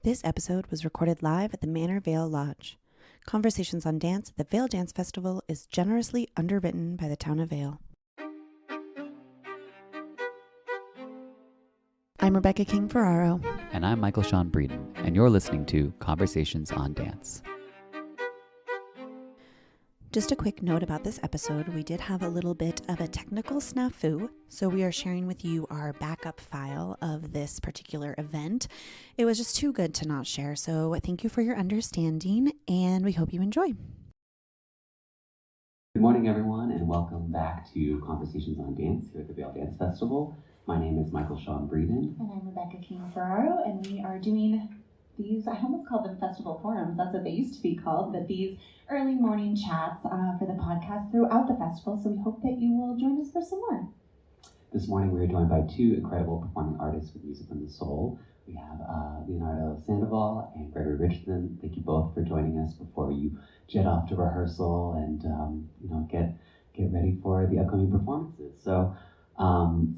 This episode was recorded live at the Manor Vail Lodge. Conversations on Dance at the Vail Dance Festival is generously underwritten by the Town of Vail. I'm Rebecca King-Ferraro. And I'm Michael Sean Breeden, and you're listening to Conversations on Dance. Just a quick note about this episode, we did have a little bit of a technical snafu, so we are sharing with you our backup file of this particular event. It was just too good to not share, so thank you for your understanding, and we hope you enjoy. Good morning, everyone, and welcome back to Conversations on Dance here at the Vail Dance Festival. My name is Michael Sean Breeden. And I'm Rebecca King-Ferraro, and we are doing these, I almost called them festival forums, that's what they used to be called, but these early morning chats for the podcast throughout the festival, so we hope that you will join us for some more. This morning we are joined by two incredible performing artists with music from the soul. We have Leonardo Sandoval and Gregory Richardson. Thank you both for joining us before you jet off to rehearsal and get ready for the upcoming performances. So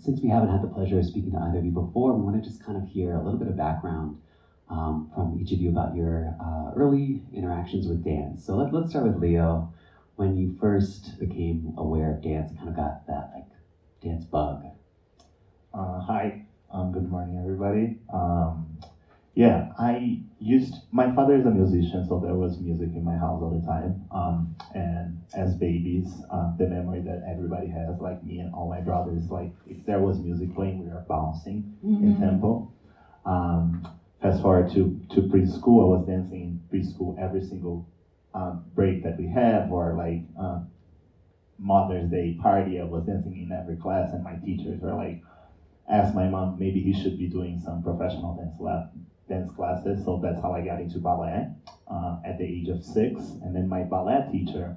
since we haven't had the pleasure of speaking to either of you before, we want to just kind of hear a little bit of background from each of you about your early interactions with dance. So let's start with Leo. When you first became aware of dance, kind of got that dance bug. Hi, good morning, everybody. My father is a musician, so there was music in my house all the time. And as babies, the memory that everybody has, like me and all my brothers, like if there was music playing, we were bouncing in tempo. Fast forward to preschool, I was dancing in preschool every single break that we have, or Mother's Day party, I was dancing in every class, and my teachers were asked my mom maybe he should be doing some professional dance classes, so that's how I got into ballet at the age of 6, and then my ballet teacher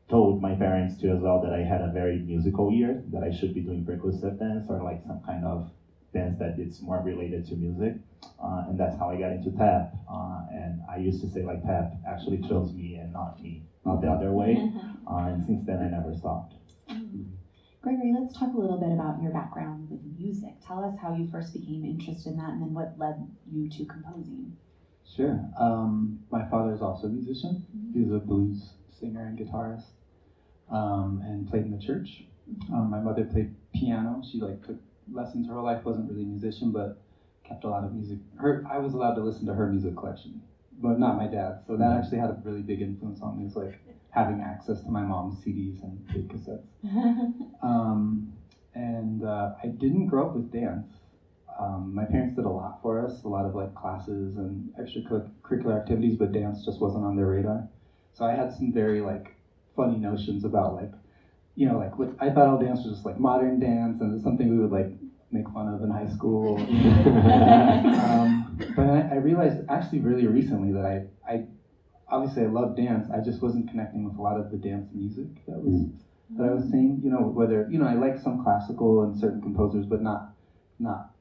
told my parents too as well that I had a very musical ear, that I should be doing percussive dance or some kind of dance that it's more related to music, and that's how I got into tap. And I used to say tap actually chose me and not the other way. And since then I never stopped. Gregory, let's talk a little bit about your background with music. Tell us how you first became interested in that, and then what led you to composing. Sure. My father's also a musician. He's a blues singer and guitarist, and played in the church. My mother played piano. She took lessons her whole life, wasn't really a musician, but kept a lot of music. I was allowed to listen to her music collection, but not my dad. So that actually had a really big influence on me. It's having access to my mom's CDs and big cassettes. I didn't grow up with dance. My parents did a lot for us, a lot of classes and extracurricular activities, but dance just wasn't on their radar. So I had some very funny notions about what I thought all dance was just modern dance, and it's something we would make fun of in high school. But I realized actually really recently that I obviously I love dance. I just wasn't connecting with a lot of the dance music that I was seeing. Whether I like some classical and certain composers, but not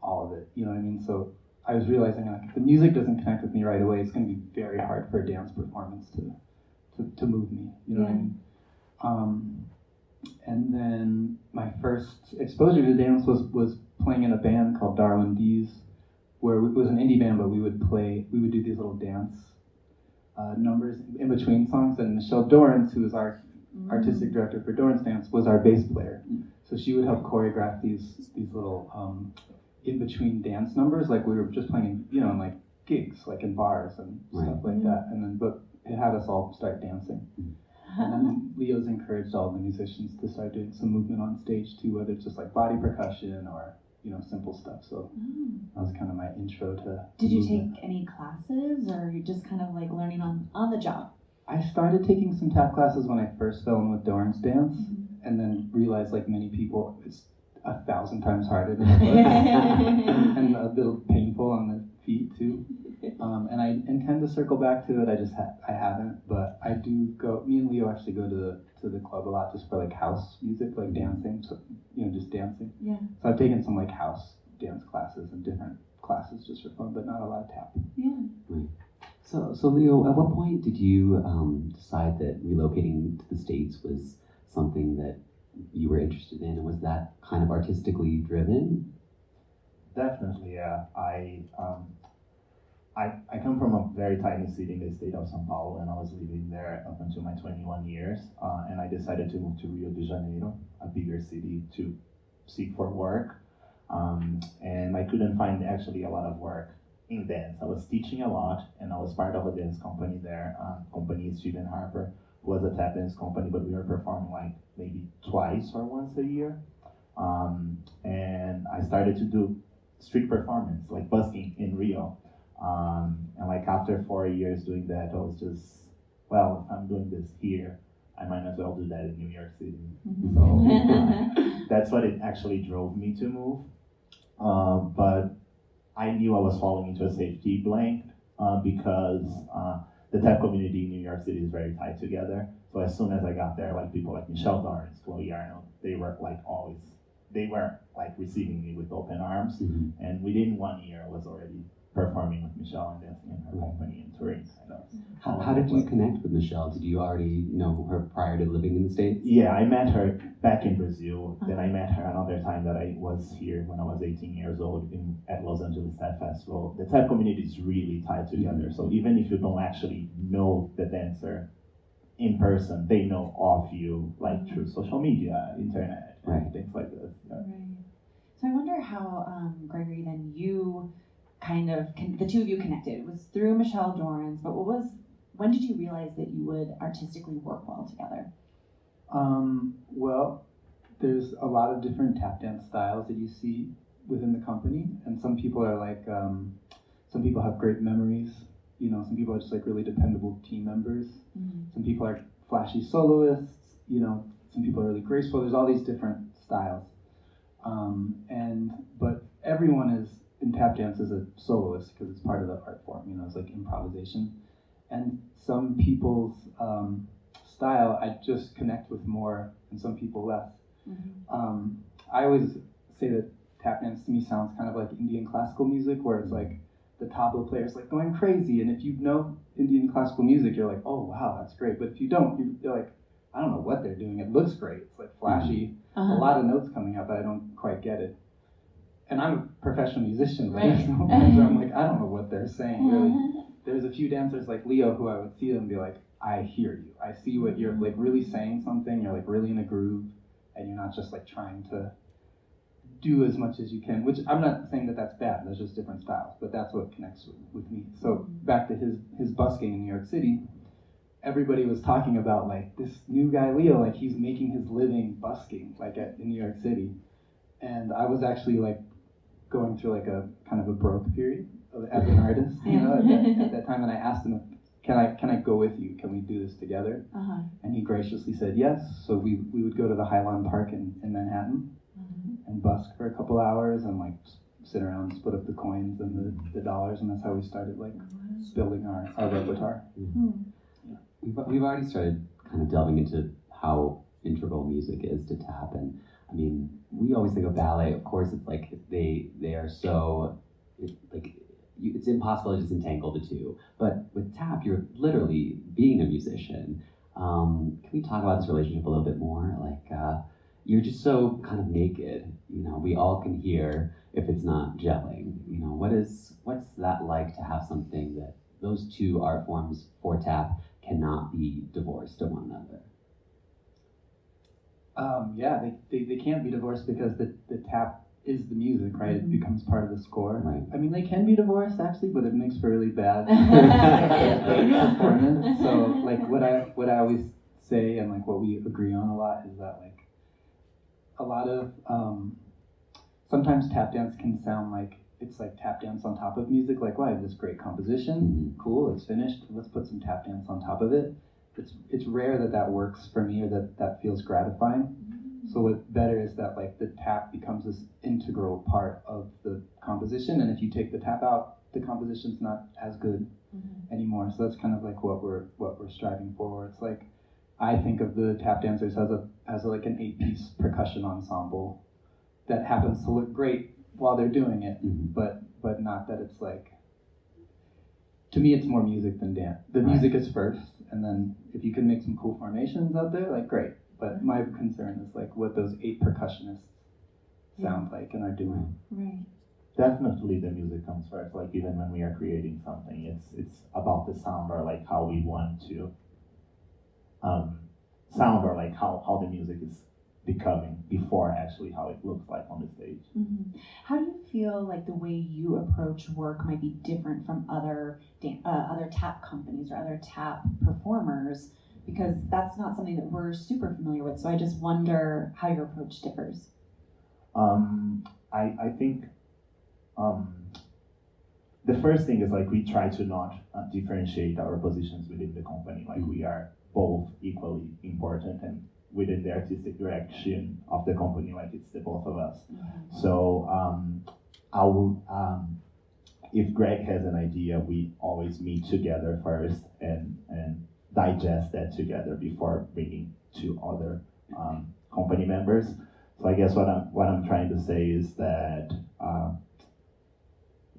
all of it. You know what I mean? So I was realizing if the music doesn't connect with me right away, it's going to be very hard for a dance performance to move me. You know what I mean? And then my first exposure to dance was playing in a band called Darwin D's, where it was an indie band, but we would do these little dance numbers in between songs, and Michelle Dorrance, who is our artistic director for Dorrance Dance, was our bass player. So she would help choreograph these little in-between dance numbers, we were just playing in gigs, in bars and stuff like that, and then but it had us all start dancing. And then Leo's encouraged all the musicians to start doing some movement on stage too, whether it's just body percussion or simple stuff. So that was kind of my intro to. Did you take any classes, or you just kind of learning on the job? I started taking some tap classes when I first fell in with Dorrance Dance, and then realized many people, it's 1,000 times harder than it was, and a little painful on the feet too. And I intend to circle back to it. I haven't, but I do go. Me and Leo actually go to the club a lot just for house music, dancing. So just dancing. Yeah. So I've taken some house dance classes and different classes just for fun, but not a lot of tap. Yeah. Right. So Leo, at what point did you decide that relocating to the States was something that you were interested in, and was that kind of artistically driven? Definitely, yeah. I come from a very tiny city in the state of São Paulo, and I was living there up until my 21 years, and I decided to move to Rio de Janeiro, a bigger city, to seek for work, and I couldn't find actually a lot of work in dance. I was teaching a lot, and I was part of a dance company there, company Stephen Harper, who was a tap dance company, but we were performing like maybe twice or once a year, and I started to do street performance, like busking in Rio. And like after 4 years doing that, I was just, well, if I'm doing this here, I might as well do that in New York City. So that's what it actually drove me to move. But I knew I was falling into a safety blanket because the tap community in New York City is very tight together. So as soon as I got there, like people like Michelle Dorrance, Chloe Arnold, they were like always, they were like receiving me with open arms. And within 1 year, I was already performing with Michelle and dancing in her company and touring. How did you connect with Michelle? Did you already know her prior to living in the States? Yeah, I met her back in Brazil. Then I met her another time that I was here when I was 18 years old at Los Angeles Dance Festival. The tap community is really tied together. So even if you don't actually know the dancer in person, they know of you like through social media, internet, and things like this. Yeah. Right. So I wonder how, Gregory, then you kind of, the two of you connected. It was through Michelle Dorrance, but when did you realize that you would artistically work well together? Well, there's a lot of different tap dance styles that you see within the company, and some people are like, some people have great memories, you know, some people are just like really dependable team members. Some people are flashy soloists, you know, some people are really graceful. There's all these different styles. But everyone is in tap dance as a soloist because it's part of the art form, you know, it's like improvisation. And some people's style I just connect with more and some people less. I always say that tap dance to me sounds kind of like Indian classical music, where it's like the tabla player's like going crazy, and if you know Indian classical music, you're like, oh wow, that's great. But if you don't, you're like, I don't know what they're doing. It looks great. It's like flashy, a lot of notes coming out, but I don't quite get it. And I'm a professional musician, but there's no times where I'm like, I don't know what they're saying, really. There's a few dancers like Leo who I would see them and be like, I hear you. I see what you're like really saying something. You're like really in a groove, and you're not just like trying to do as much as you can, which I'm not saying that that's bad. There's just different styles, but that's what connects with me. So back to his busking in New York City, everybody was talking about like this new guy, Leo, like he's making his living busking like in New York City. And I was actually like going through like a kind of a broke period as an artist, you know, at that time. And I asked him, can I go with you? Can we do this together? And he graciously said yes. So we would go to the Highland Park in Manhattan and busk for a couple hours and like sit around and split up the coins and the dollars. And that's how we started like building our repertoire. We've already started kind of delving into how integral music is to tap, and I mean, we always think of ballet. Of course, it's like they are so it's impossible to disentangle the two. But with tap, you're literally being a musician. Can we talk about this relationship a little bit more? Like you're just so kind of naked. You know, we all can hear if it's not gelling. You know, what's that like to have something that those two art forms for tap cannot be divorced to one another? Yeah, they can't be divorced because the tap is the music, right? It becomes part of the score. Right. I mean, they can be divorced actually, but it makes for really bad performance. So, like, what I always say and like what we agree on a lot is that like a lot of sometimes tap dance can sound like it's like tap dance on top of music. Like, wow, I have this great composition, cool, it's finished. Let's put some tap dance on top of it. It's rare that works for me or that feels gratifying. So what's better is that like the tap becomes this integral part of the composition, and if you take the tap out, the composition's not as good anymore. So that's kind of like what we're striving for. It's like I think of the tap dancers as like an 8-piece percussion ensemble that happens to look great while they're doing it, but not that it's like. To me, it's more music than dance. The music is first, and then if you can make some cool formations out there, like great. But my concern is like what those 8 percussionists sound like and are doing. Right. Definitely the music comes first. Like even when we are creating something, it's about the sound or like how we want to sound or like how the music is becoming before actually how it looks like on the stage. Mm-hmm. How do you feel like the way you approach work might be different from other tap companies or other tap performers? Because that's not something that we're super familiar with. So I just wonder how your approach differs. I think the first thing is like we try to not differentiate our positions within the company. Like we are both equally important and within the artistic direction of the company, like it's the both of us. Mm-hmm. So I would, if Greg has an idea, we always meet together first and digest that together before bringing to other company members. So I guess what I'm trying to say is that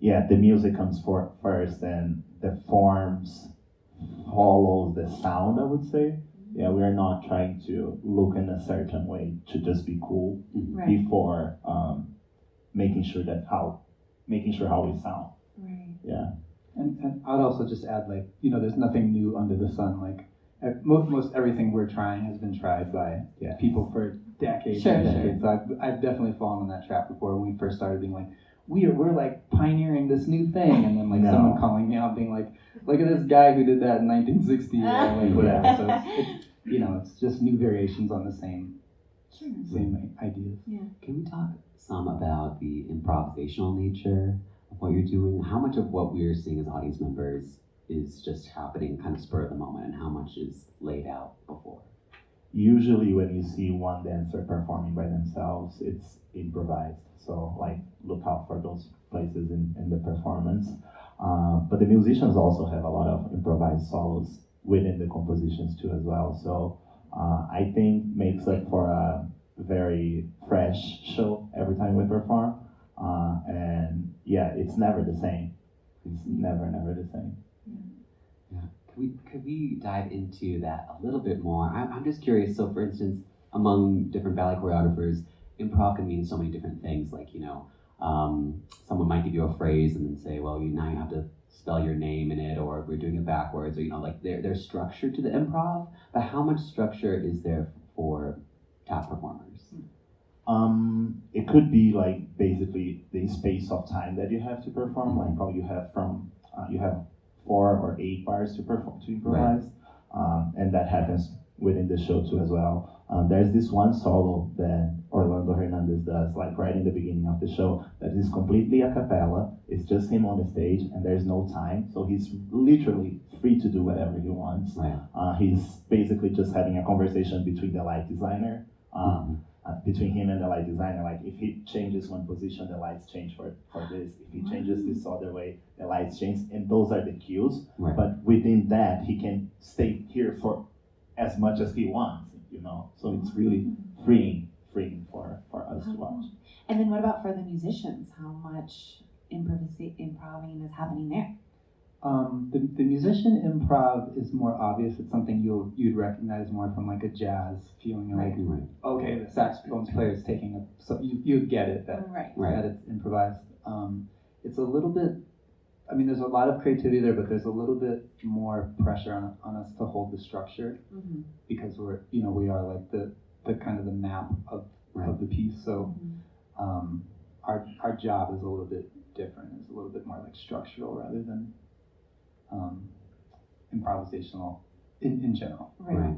the music comes first and the forms follows the sound, I would say. Yeah, we are not trying to look in a certain way to just be cool before making sure how we sound. Right. Yeah. And I'd also just add, like, there's nothing new under the sun. Like, most everything we're trying has been tried by people for decades. Sure. So I've definitely fallen on that trap before when we first started being like, we're like pioneering this new thing, and then like someone calling me out being like, look at this guy who did that in 1960 or like whatever. So it's it's just new variations on the same ideas. Yeah. Can we talk some about the improvisational nature of what you're doing? How much of what we're seeing as audience members is just happening kind of spur of the moment, and how much is laid out before? Usually when you see one dancer performing by themselves, it's improvised. So like look out for those places in the performance. But the musicians also have a lot of improvised solos within the compositions too as well. So I think makes up for a very fresh show every time we perform. And it's never the same. It's never the same. Could we dive into that a little bit more? I'm just curious. So, for instance, among different ballet choreographers, improv can mean so many different things. Like, someone might give you a phrase and then say, well, now you have to spell your name in it, or we're doing it backwards, or, like there's structure to the improv. But how much structure is there for tap performers? It could be like basically the space of time that you have to perform. Like how you have 4 or 8 bars to improvise, and that happens within the show too as well. There's this one solo that Orlando Hernandez does, like right in the beginning of the show, that is completely a cappella. It's just him on the stage, and there's no time, so he's literally free to do whatever he wants. Right. He's basically just having a conversation between the light designer. Between him and the light designer, like if he changes one position, the lights change for this. If he changes this other way, the lights change, and those are the cues. Right. But within that, he can stay here for as much as he wants, So it's really freeing for us to watch. And then what about for the musicians? How much improving is happening there? The musician improv is more obvious. It's something you'd recognize more from like a jazz feeling, like okay, the saxophone player is taking so you get it that it's improvised. It's a little bit. I mean, there's a lot of creativity there, but there's a little bit more pressure on us to hold the structure because we are like the kind of the map of the piece. So our job is a little bit different. It's a little bit more like structural rather than improvisational in general. Right.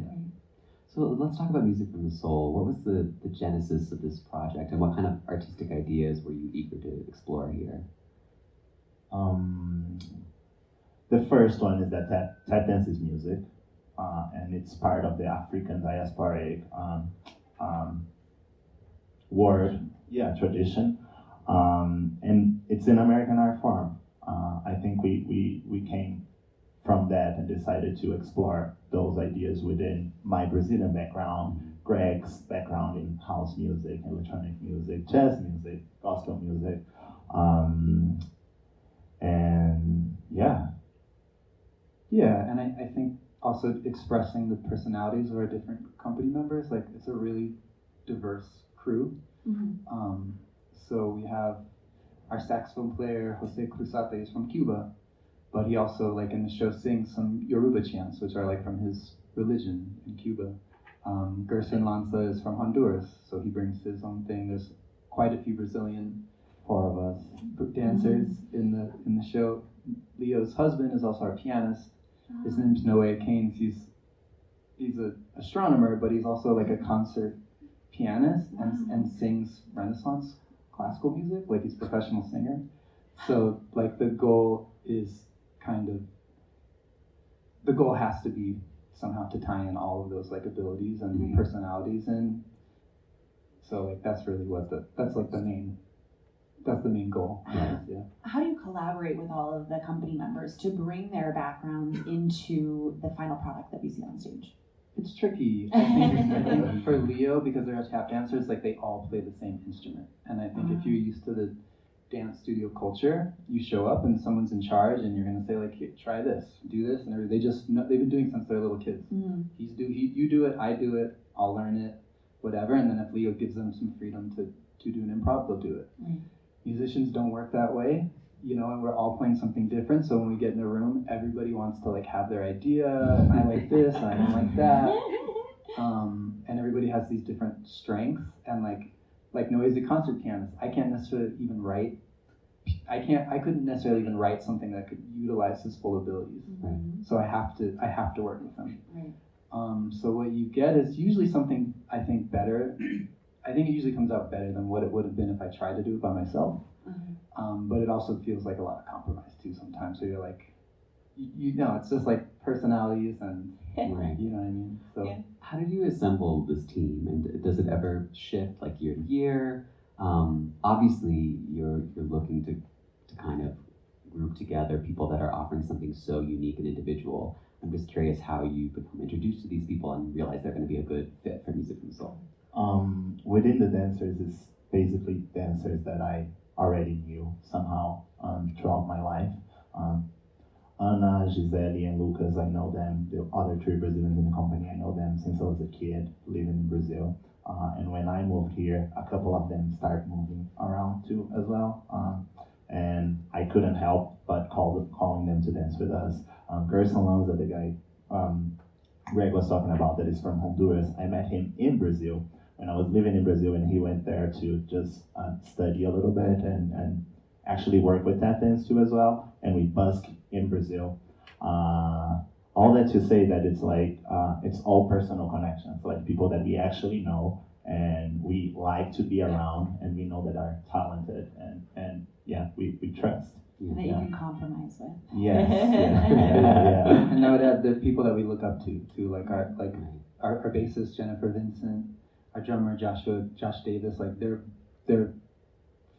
So let's talk about music from the soul. What was the genesis of this project, and what kind of artistic ideas were you eager to explore here? The first one is that tap dance is music, and it's part of the African diasporic tradition, and it's an American art form. I think we came from that and decided to explore those ideas within my Brazilian background, Greg's background in house music, electronic music, jazz music, gospel music, and and I think also expressing the personalities of our different company members. Like, it's a really diverse crew. So we have our saxophone player, Jose Cruzate, is from Cuba, but he also, like in the show, sings some Yoruba chants, which are like from his religion in Cuba. Gerson Lanza is from Honduras, so he brings his own thing. There's quite a few Brazilian 4 of us. dancers in the show. Leo's husband is also our pianist. His name's Noah Keynes. He's an astronomer, but he's also like a concert pianist and sings Renaissance classical music. Like he's a professional singer. So like the goal has to be somehow to tie in all of those like abilities and personalities, and so like that's really that's the main goal. Yeah. How do you collaborate with all of the company members to bring their backgrounds into the final product that we see on stage? It's tricky. I think for Leo, because they're tap dancers, like they all play the same instrument, and I think if you're used to the dance studio culture, you show up and someone's in charge, and you're gonna say like, hey, try this, do this, and they just know, they've been doing it since they're little kids. You do it, I do it, I'll learn it, whatever, and then if Leo gives them some freedom to do an improv, they'll do it. Musicians don't work that way, and we're all playing something different, so when we get in a room, everybody wants to like have their idea, and I like this, and I don't like that, and everybody has these different strengths, and like Noe is a concert pianist. I can't necessarily even write. I couldn't necessarily even write something that could utilize his full abilities. So I have to work with him. So what you get is usually something I think better. I think it usually comes out better than what it would have been if I tried to do it by myself. But it also feels like a lot of compromise too sometimes. So you're like, it's just like personalities and you know what I mean. So how did you assemble this team, and does it ever shift like year to year? Obviously, you're looking to kind of group together people that are offering something so unique and individual. I'm just curious how you become introduced to these people and realize they're going to be a good fit for Music from the Soul. Within the dancers is basically dancers that I already knew somehow throughout my life. Anna, Gisele, and Lucas, I know them. The other 3 Brazilians in the company, I know them since I was a kid living in Brazil. And when I moved here, a couple of them started moving around too as well. And I couldn't help but calling them to dance with us. Gerson Lanza, the guy Greg was talking about that is from Honduras, I met him in Brazil when I was living in Brazil, and he went there to just study a little bit and actually work with tap dance too as well. And we busked in Brazil. All that to say that it's like, it's all personal connections, like people that we actually know and we like to be around and we know that are talented and we trust. And that you can compromise with. Yes. And I would add the people that we look up to like our bassist Jennifer Vincent, our drummer Josh Davis, like they're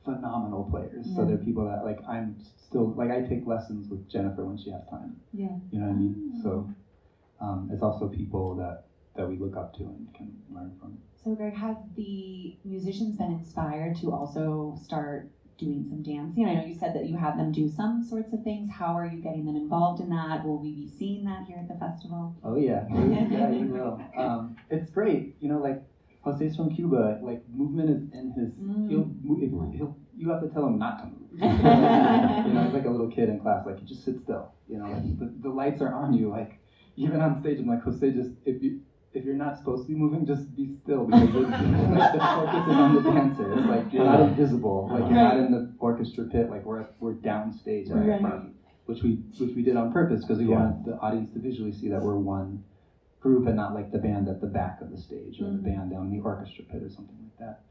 phenomenal players. So they're people that like I'm still like I take lessons with Jennifer when she has time. You know what I mean? So it's also people that we look up to and can learn from. So Greg, have the musicians been inspired to also start doing some dancing? I know you said that you have them do some sorts of things. How are you getting them involved in that? Will we be seeing that here at the festival? Oh yeah, you will. It's great. Like Jose's from Cuba. Like movement is in his. You have to tell him not to move. He's like a little kid in class. Like, you just sit still. Like the lights are on you. Like even on stage, I'm like, Jose, just if you're not supposed to be moving, just be still, because the focus is on the dancer. It's like you're not invisible. Like you're not in the orchestra pit. Like we're downstage at the front, which we did on purpose because we wanted the audience to visually see that we're one group and not like the band at the back of the stage or the band down in the orchestra pit or something like that.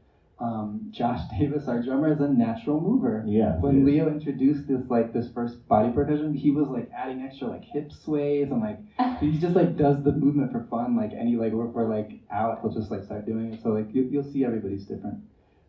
Josh Davis, our drummer, is a natural mover. When Leo introduced this first body percussion, he was like adding extra like hip sways and like he just like does the movement for fun. Like if we're like out, he'll just like start doing it. So like you'll see everybody's different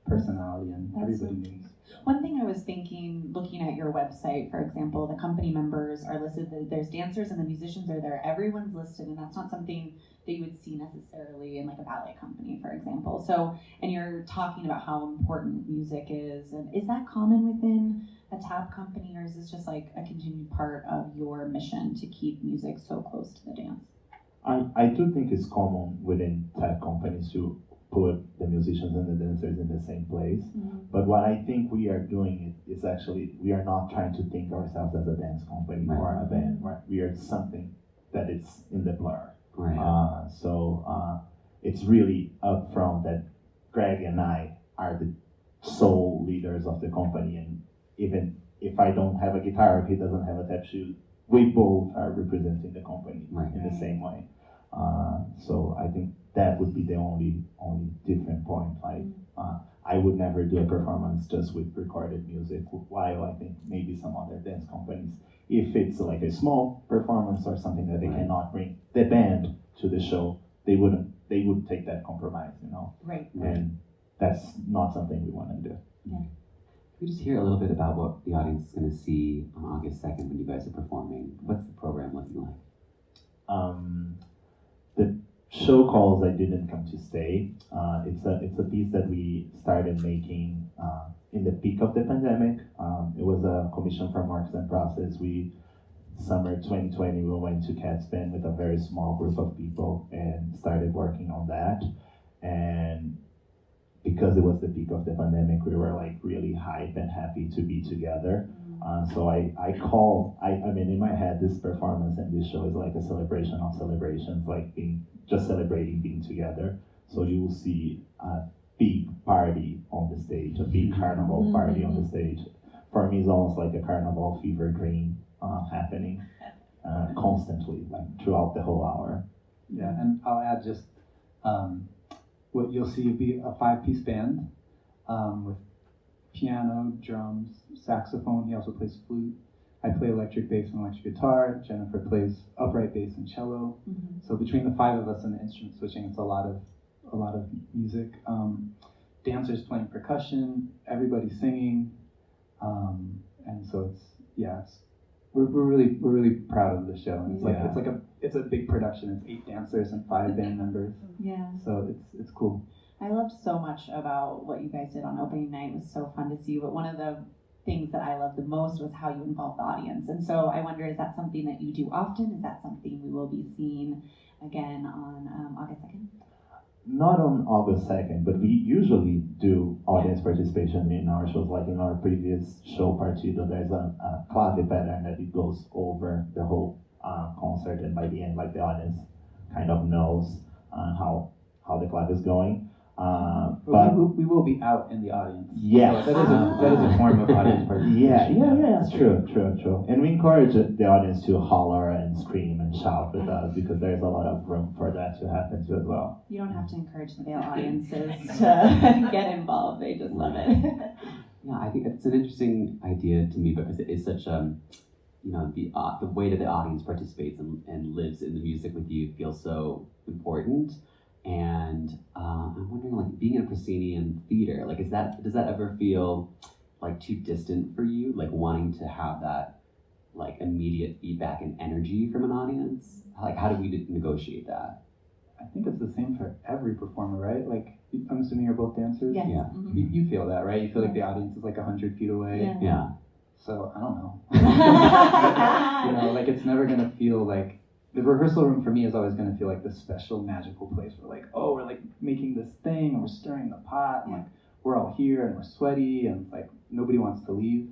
personality and everybody moves. One thing I was thinking, looking at your website, for example, the company members are listed. There's dancers and the musicians are there. Everyone's listed, and that's not something that you would see necessarily in like a ballet company, for example. So, and you're talking about how important music is, and is that common within a tap company, or is this just like a continued part of your mission to keep music so close to the dance? I do think it's common within tap companies too. put the musicians and the dancers in the same place. But what I think we are doing is actually, we are not trying to think ourselves as a dance company or a band. We are something that is in the plural. So it's really upfront that Greg and I are the sole leaders of the company, and even if I don't have a guitar, if he doesn't have a tap shoe, we both are representing the company in the same way. So I think that would be the only different point. Like I would never do a performance just with recorded music, while I think maybe some other dance companies, if it's like a small performance or something that they cannot bring the band to the show, they would take that compromise, you know? And that's not something we want to do. Can we just hear a little bit about what the audience is going to see on August 2nd when you guys are performing? What's the program looking like? The show calls I Didn't Come to Stay. It's a piece that we started making in the peak of the pandemic. It was a commission from Marks and Process. Summer 2020, we went to Catspan with a very small group of people and started working on that. And because it was the peak of the pandemic, we were like really hyped and happy to be together. So I mean, in my head, this performance and this show is like a celebration of celebrations, like just celebrating being together. So you will see a big party on the stage, a big carnival party on the stage. For me, it's almost like a carnival fever dream happening constantly, like throughout the whole hour. Yeah, and I'll add just what you'll see will be a 5-piece band with piano, drums, saxophone. He also plays flute. I play electric bass and electric guitar. Jennifer plays upright bass and cello. So between the 5 of us and the instrument switching, it's a lot of music. Dancers playing percussion, everybody singing, and so we're really proud of the show. And it's a big production. It's 8 dancers and 5 band members. So it's cool. I loved so much about what you guys did on opening night. It was so fun to see. But one of the things that I loved the most was how you involved the audience. And so I wonder, is that something that you do often? Is that something we will be seeing again on August 2nd? Not on August 2nd, but we usually do audience participation in our shows. Like in our previous show, Partido, there's a clave pattern that it goes over the whole concert, and by the end, like the audience kind of knows how the clave is going. But we will be out in the audience. Yeah, so that is a form of audience participation. Yeah. True. And we encourage the audience to holler and scream and shout with us, because there's a lot of room for that to happen too as well. You don't have to encourage the Vail audiences to get involved. They just love it. Yeah, I think it's an interesting idea to me, because it is such the way that the audience participates and lives in the music with you feels so important. And I'm wondering, like, being in a proscenium theater, like, does that ever feel like too distant for you? Like, wanting to have that like immediate feedback and energy from an audience? Like, how do we negotiate that? I think it's the same for every performer, right? Like, I'm assuming you're both dancers. Yes. Yeah. You feel that, right? You feel like the audience is like 100 feet away. Yeah. So I don't know. Like, it's never gonna feel like. The rehearsal room for me is always going to feel like this special magical place where, like, oh, we're like making this thing and we're stirring the pot and like we're all here and we're sweaty and like nobody wants to leave.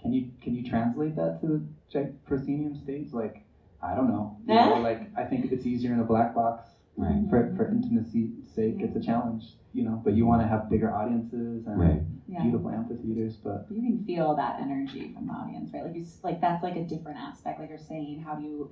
Can you translate that to the proscenium stage? Like, I don't know. Like, I think it's easier in a black box. Right. For intimacy's sake, it's a challenge, but you want to have bigger audiences and beautiful amphitheaters, but you can feel that energy from the audience, right? Like that's like a different aspect. Like you're saying, how do you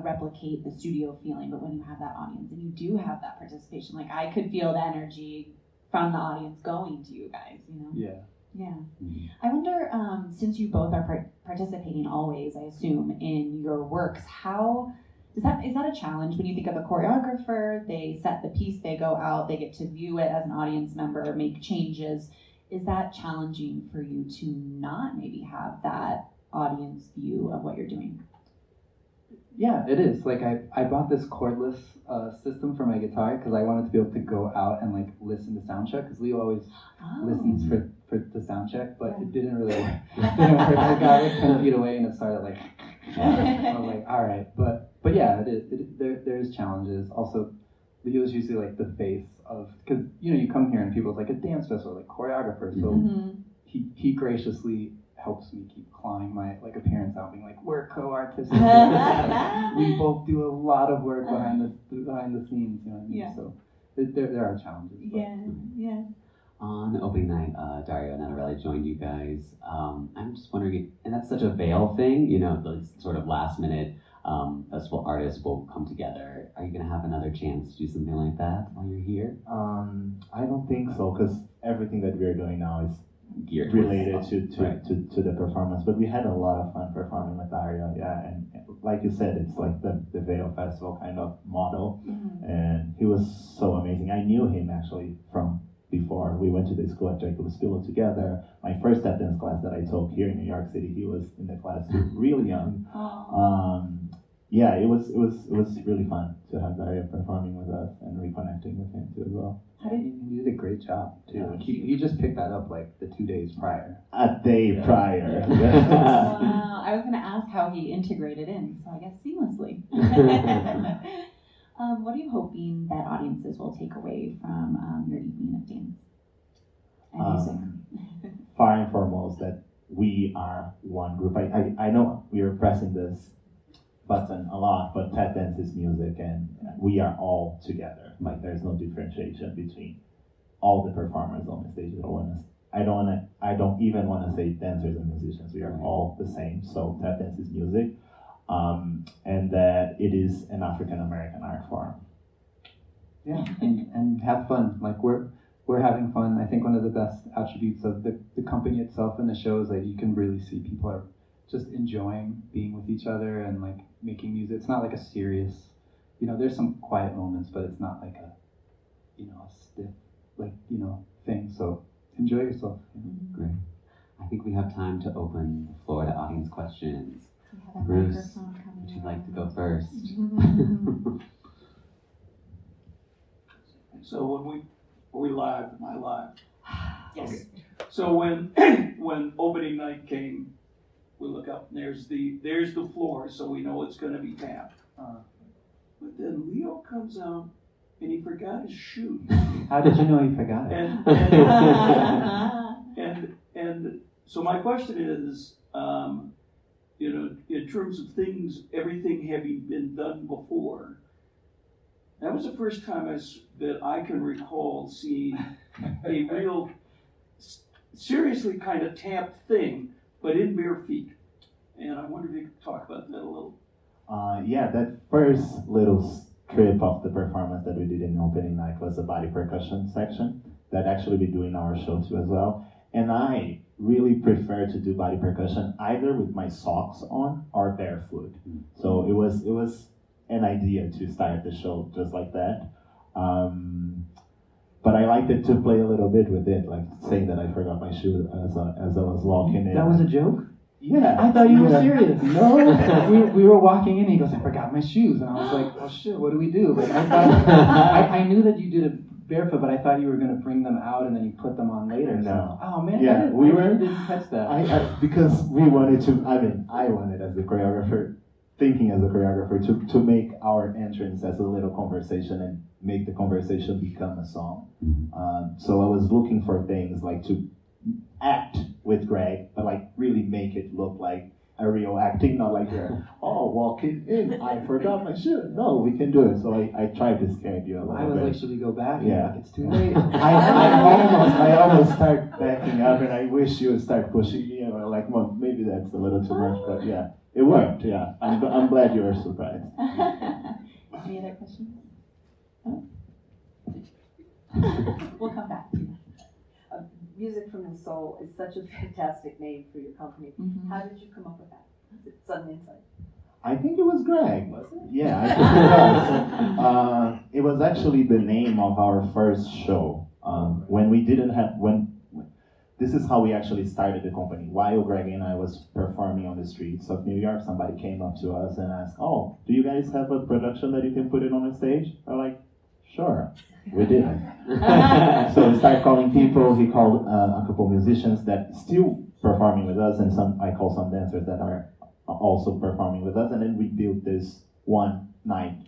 replicate the studio feeling? But when you have that audience and you do have that participation, like I could feel the energy from the audience going to you guys, Yeah. Mm-hmm. I wonder, since you both are participating always, I assume, in your works, how is that a challenge when you think of a choreographer? They set the piece, they go out, they get to view it as an audience member, make changes. Is that challenging for you to not maybe have that audience view of what you're doing? Yeah, it is. Like, I bought this cordless system for my guitar because I wanted to be able to go out and like listen to sound check, because Leo always listens for the sound check, but it didn't really work. I got like 10 feet away and it started like, I was like, all right, but yeah, it is. There's challenges. Also, he was usually like the face of, because you come here and people's like a dance festival, like choreographer. So he graciously helps me keep clawing my appearance out, being like, we're co-artists. We both do a lot of work behind the scenes. You know what I mean? Yeah. So there are challenges. But. Yeah. On opening night, Dario and Annarelli joined you guys. I'm just wondering, and that's such a Vail thing, those sort of last minute festival artists will come together. Are you going to have another chance to do something like that while you're here? I don't think so, because everything that we're doing now is Geared related right. to the performance. But we had a lot of fun performing with Dario, and like you said, it's like the Vail Festival kind of model, and he was so amazing. I knew him actually from before. We went to the school at Jacob School together. My first step dance class that I took here in New York City, he was in the class really young. Yeah, it was really fun to have Dario performing with us and reconnecting with him too as well. He did a great job too. Yeah. He just picked that up like the 2 days prior. A day prior. Wow. I was going to ask how he integrated in, so I guess seamlessly. What are you hoping that audiences will take away from your evening of dance and music? Far and foremost, that we are one group. I know we are pressing this button a lot, but tap dance is music, and we are all together. Like, there's no differentiation between all the performers on the stage. I don't even want to say dancers and musicians. We are all the same. So tap dance is music, and that it is an African American art form. Yeah, and have fun. Like we're having fun. I think one of the best attributes of the company itself and the show is that you can really see people are just enjoying being with each other and like making music. It's not like a serious, there's some quiet moments, but it's not like a stiff, thing. So enjoy yourself. Great. I think we have time to open the floor to audience questions. We have a Bruce, microphone coming would you like to around. go first? So are we live? Am I live? Yes. Okay. So when opening night came, we look up and there's the floor, so we know it's going to be tapped. But then Leo comes out and he forgot his shoes. How did you know he forgot it? And so my question is, in terms of everything having been done before, that was the first time that I can recall seeing a real, seriously kind of tapped thing, but in bare feet. And I wonder if you could talk about that a little. Yeah, that first little strip of the performance that we did in opening night was a body percussion section that actually we do in our show too as well. And I really prefer to do body percussion either with my socks on or barefoot. So it was an idea to start the show just like that. But I liked it to play a little bit with it, like saying that I forgot my shoe as I was walking in. That was a joke? Yeah. I thought you were serious. No. we were walking in, and he goes, I forgot my shoes. And I was like, oh shit, what do we do? Like, I thought, I knew that you did it barefoot, but I thought you were going to bring them out and then you put them on later. No. So, oh man, Yeah, I didn't catch that. Because we wanted to, I wanted as a choreographer, thinking as a choreographer, to make our entrance as a little conversation and make the conversation become a song. So I was looking for things like to act with Greg, but like really make it look like a real acting, not like walking in, I forgot my shoe. No, we can do it. So I tried to scare you a little bit. I was like, should we go back? Yeah. Like, it's too late. I almost start backing up, and I wish you would start pushing me. Like, well, maybe that's a little too much, but yeah, it worked. Yeah, I'm glad you were surprised. Any other questions? No? We'll come back. Music from the Soul is such a fantastic name for your company. How did you come up with that? Was it sudden insight? I think it was Greg. Was it? Yeah, I think it was. It was actually the name of our first show. When we didn't have this is how we actually started the company. While Greg and I was performing on the streets of New York, somebody came up to us and asked, "Oh, do you guys have a production that you can put it on the stage?" We're like, "Sure." We didn't. So we started calling people. He called a couple musicians that still performing with us, and I call some dancers that are also performing with us, and then we built this one night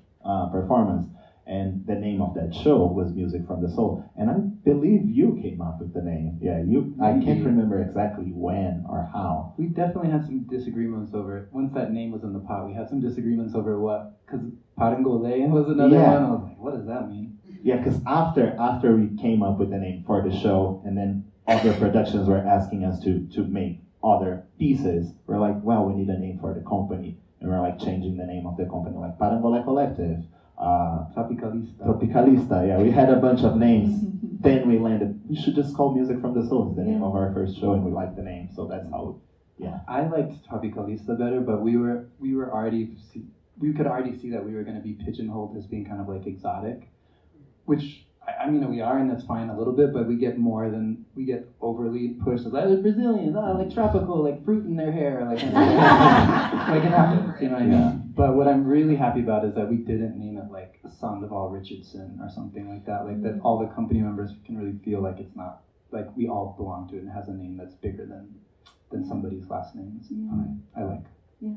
performance. And the name of that show was Music from the Soul. And I believe you came up with the name. Yeah, I can't remember exactly when or how. We definitely had some disagreements over it. Once that name was in the pot, we had some disagreements over what, because Parangole was another one. I was like, what does that mean? Yeah, because after we came up with the name for the show, and then other productions were asking us to make other pieces, we're like, well, we need a name for the company. And we're like changing the name of the company, like Parangole Collective. Tropicalista, yeah, we had a bunch of names. Then we landed, we should just call Music from the Soul. It's the name of our first show, and we liked the name, so that's how. Yeah, I liked Tropicalista better, but we could already see that we were going to be pigeonholed as being kind of like exotic, which I mean we are, and that's fine a little bit, but we get overly pushed as like Brazilians, like tropical, like fruit in their hair, like like it happens, you know what I mean? But what I'm really happy about is that we didn't name it like Sandoval Richardson or something like that, like that all the company members can really feel like it's not, like we all belong to it and it has a name that's bigger than somebody's last name. I like. Yeah.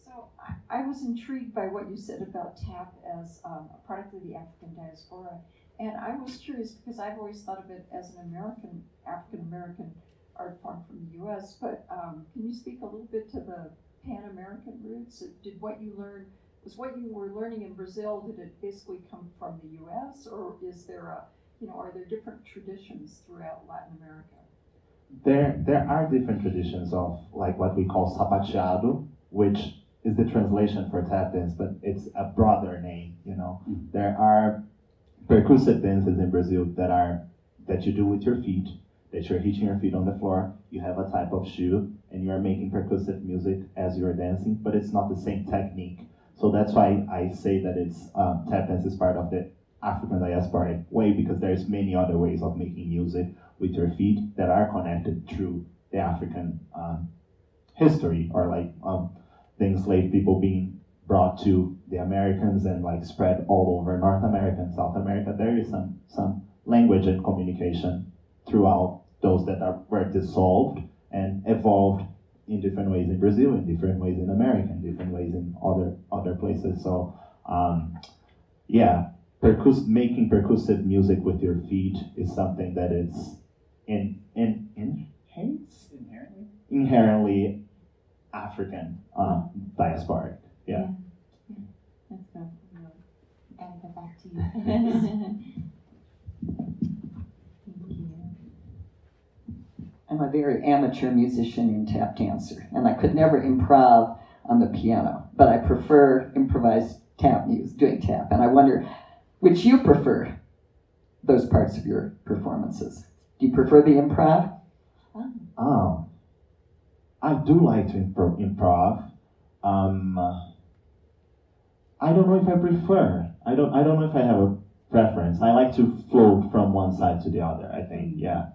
So I was intrigued by what you said about tap as a product of the African diaspora. And I was curious because I've always thought of it as an African-American art form from the U.S., but can you speak a little bit to the Pan-American roots? Did what you learned, was what you were learning in Brazil, did it basically come from the U.S., or is there are there different traditions throughout Latin America? There are different traditions of like what we call sapateado, which is the translation for tap dance, but it's a broader name, you know. Mm-hmm. There are percussive dances in Brazil that you do with your feet, that you're hitting your feet on the floor, you have a type of shoe, and you are making percussive music as you're dancing, but it's not the same technique. So that's why I say that it's tap dance is part of the African diasporic way, because there's many other ways of making music with your feet that are connected through the African history, or like the enslaved people being brought to the Americans and like spread all over North America and South America. There is some language and communication throughout those that were dissolved and evolved in different ways in Brazil, in different ways in America, in different ways in other places. So making percussive music with your feet is something that is inherently African diasporic. Yeah. That's good. Gotta go back to you. Thank you. I'm a very amateur musician and tap dancer, and I could never improv on the piano, but I prefer improvised tap music, doing tap, and I wonder which you prefer those parts of your performances. Do you prefer the improv? I do like to improv. I don't know if I prefer. I don't know if I have a preference. I like to float from one side to the other, I think. Yeah.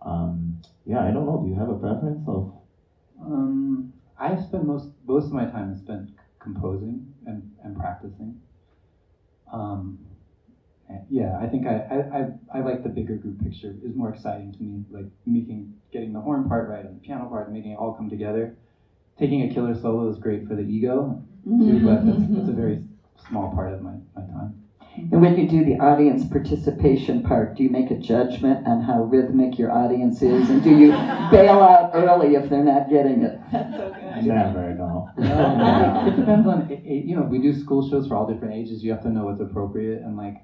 I don't know. Do you have a preference of? I spend most of my time spent composing and practicing. I think I like the bigger group picture. Is more exciting to me. Like getting the horn part right and the piano part and making it all come together. Taking a killer solo is great for the ego too, but that's a very small part of my time. And when you do the audience participation part, do you make a judgment on how rhythmic your audience is, and do you bail out early if they're not getting it? That's so good. Never, no. It depends on, we do school shows for all different ages. You have to know what's appropriate, and like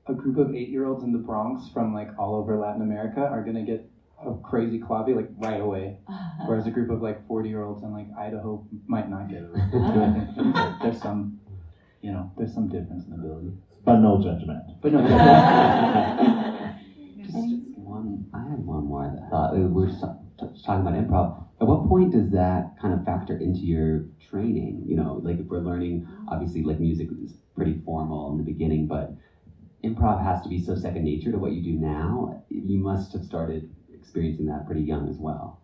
a group of 8-year-olds in the Bronx from like all over Latin America are gonna get a crazy clave like right away, whereas a group of like 40-year-olds in like Idaho might not get it. I think there's some difference in ability, but no judgment. Just one. I had one more that I thought we were just talking about improv. At what point does that kind of factor into your training? You know, like if we're learning, obviously, like music is pretty formal in the beginning, but improv has to be so second nature to what you do now. You must have started experiencing that pretty young as well.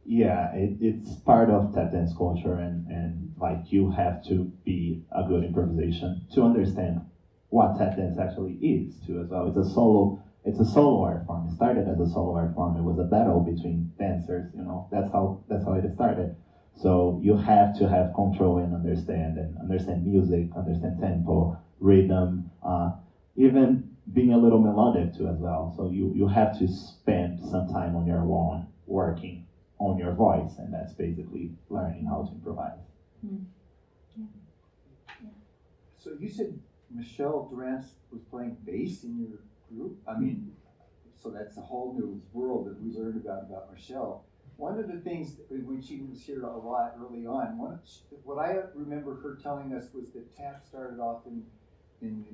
Yeah, it's part of tap dance culture, and like you have to be a good improvisation to understand what tap dance actually is too as well. It's a solo it's a solo art form. It started as a solo art form. It was a battle between dancers. That's how it started. So you have to have control and understand music, understand tempo, rhythm, even being a little melodic too as well. So you have to spend some time on your own working on your voice, and that's basically learning how to improvise. So you said Michelle Durance was playing bass in your group? I mean, so that's a whole new world that we learned about Michelle. One of the things when she was here a lot early on, what I remember her telling us was that tap started off in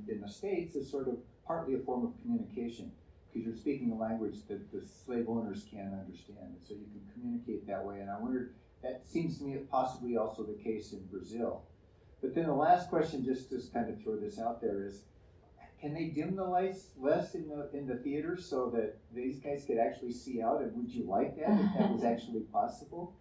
the States as sort of partly a form of communication, because you're speaking a language that the slave owners can't understand, and so you can communicate that way. And I wondered, that seems to me possibly also the case in Brazil. But then the last question, just to kind of throw this out there, is can they dim the lights less in the theater so that these guys could actually see out? And would you like that if that was actually possible?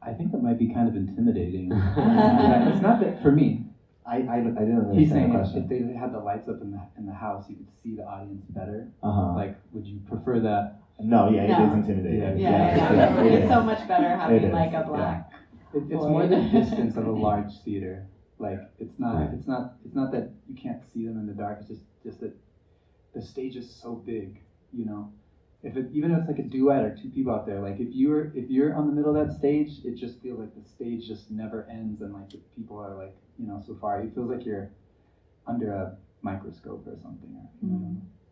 I think that might be kind of intimidating. Yeah, it's not that for me. I didn't understand He's the saying question. if they had the lights up in the house, you could see the audience better. Uh-huh. Like, would you prefer that? No, yeah, No. it is intimidating. Yeah. It It's is. so much better It having is, like a black. It's more the distance of a large theater. Like it's not that you can't see them in the dark. It's just that the stage is so big. Even if it's like a duet or two people out there, like if you're on the middle of that stage, it just feels like the stage just never ends, and like the people are like so far. It feels like you're under a microscope or something.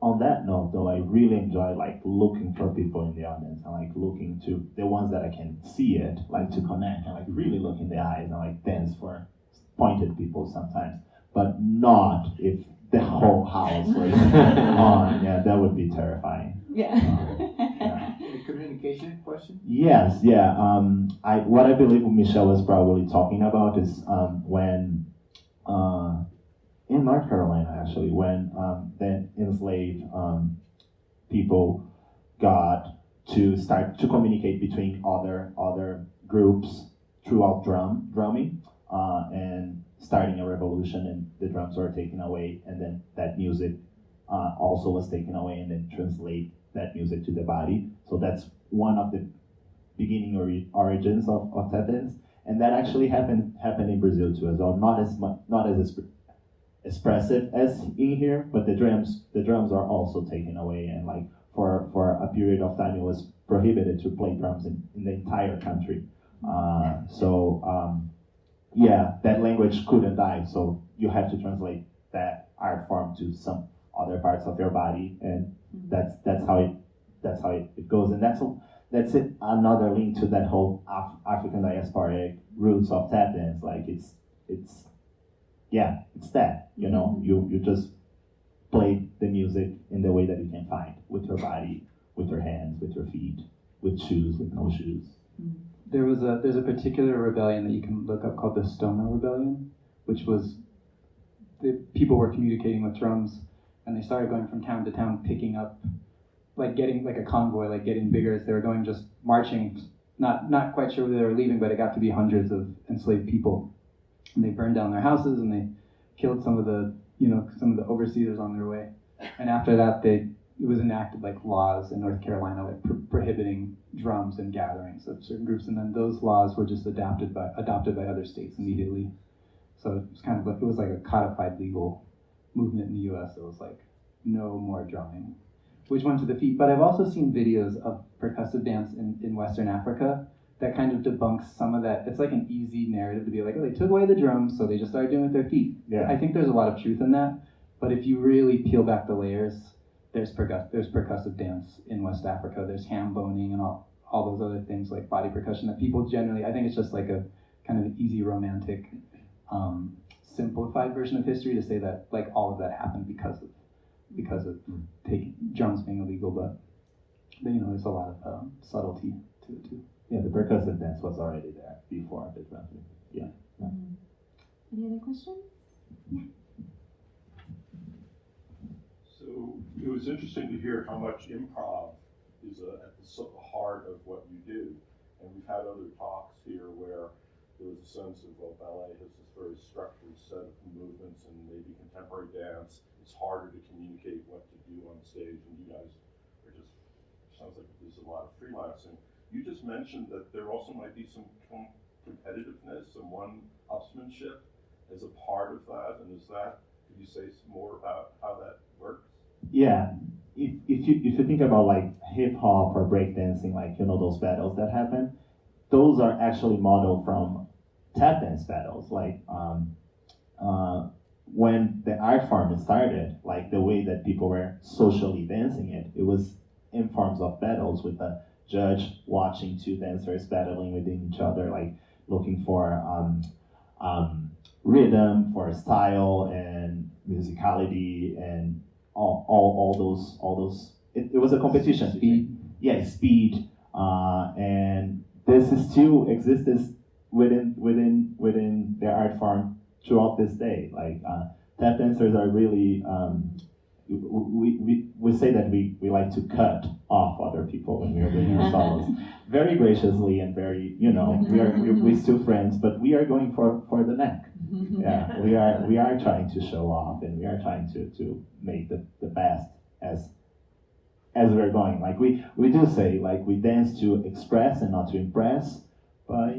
On that note, though, I really enjoy like looking for people in the audience and like looking to the ones that I can see it, like to connect and like really look in the eyes and like dance for pointed people sometimes, but not if the whole house was on. Yeah, that would be terrifying. Yeah. The communication question? Yes, yeah. What I believe Michelle was probably talking about is when in North Carolina, actually, when the enslaved people got to start to communicate between other groups throughout drumming, and starting a revolution, and the drums were taken away, and then that music also was taken away, and then translate that music to the body. So that's one of the beginning origins of tap dance, and that actually happened in Brazil too as well. Not as expressive as in here, but the drums are also taken away, and like for a period of time it was prohibited to play drums in the entire country. Yeah, that language couldn't die, so you have to translate that art form to some other parts of your body, and that's how it goes, and that's it. Another link to that whole African diasporic roots of tap dance. Like it's that you just play the music in the way that you can find, with your body, with your hands, with your feet, with shoes, with no shoes. There's a particular rebellion that you can look up called the Stono Rebellion, which was the people were communicating with drums, and they started going from town to town, picking up, like getting like a convoy, like getting bigger as they were going, just marching, not quite sure where they were leaving, but it got to be hundreds of enslaved people, and they burned down their houses and they killed some of the overseers on their way, and after that it was enacted like laws in North Carolina, like prohibiting drums and gatherings of certain groups, and then those laws were just adopted by other states immediately. So it was kind of like, it was like a codified legal movement in the U.S. It was like no more drumming, which went to the feet. But I've also seen videos of percussive dance in Western Africa that kind of debunks some of that. It's like an easy narrative to be like, oh, they took away the drums, so they just started doing it with their feet. Yeah. I think there's a lot of truth in that, but if you really peel back the layers, there's percussive dance in West Africa. There's ham boning and all those other things like body percussion that people generally, I think it's just like a kind of an easy romantic, simplified version of history to say that like all of that happened because of taking drums being illegal, but there's a lot of subtlety to it too. Yeah, the percussive dance was already there before the drum. Yeah. Any other questions? Yeah. So it was interesting to hear how much improv is at the heart of what you do. And we've had other talks here where there was a sense of, well, ballet has this very structured set of movements, and maybe contemporary dance it's harder to communicate what to do on stage, and you guys are just, sounds like there's a lot of freelancing. You just mentioned that there also might be some competitiveness and one-upsmanship as a part of that, and is that, could you say some more about how that works? Yeah, if you think about like hip hop or breakdancing, like those battles that happen, those are actually modeled from tap dance battles. Like when the art form started, like the way that people were socially dancing it was in forms of battles with the judge watching two dancers battling within each other, like looking for rhythm, for style and musicality and all those. It was a competition. Speed. Yeah, speed. And this is still exists within the art form throughout this day. Like tap dancers are really we say that we like to cut off other people when we are doing our solos, very graciously and very we're still friends, but we are going for the neck. Yeah, we are trying to show off, and we are trying to make the best as we're going. Like we do say, like we dance to express and not to impress, but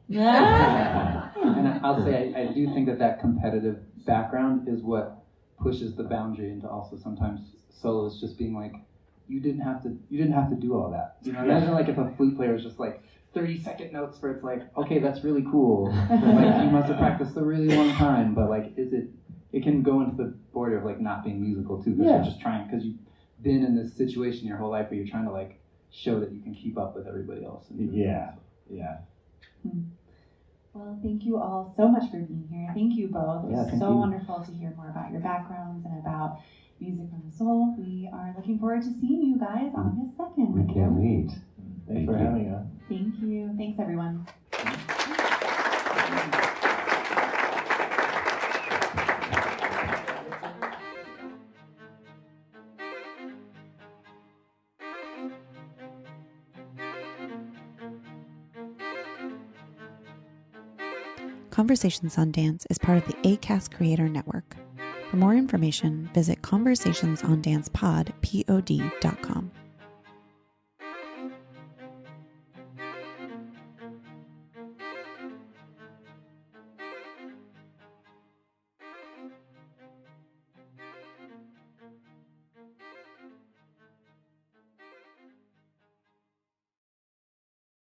Yeah. And I'll say I do think that competitive background is what pushes the boundary into also sometimes solos just being like, you didn't have to do all that. Imagine like if a flute player is just like 30-second notes where it's like, okay, that's really cool. Like you must have practiced a really long time, but like it can go into the border of like not being musical too, because you're just trying, because you've been in this situation your whole life where you're trying to like show that you can keep up with everybody else. Yeah. Well, thank you all so much for being here. Thank you both. It was so you. Wonderful to hear more about your backgrounds and about Music from the Soul. We are looking forward to seeing you guys August 2nd. We can't wait. Thanks for having us. Thank you. Thanks, everyone. Conversations on Dance is part of the ACAST Creator Network. For more information, visit conversationsondancepod.com.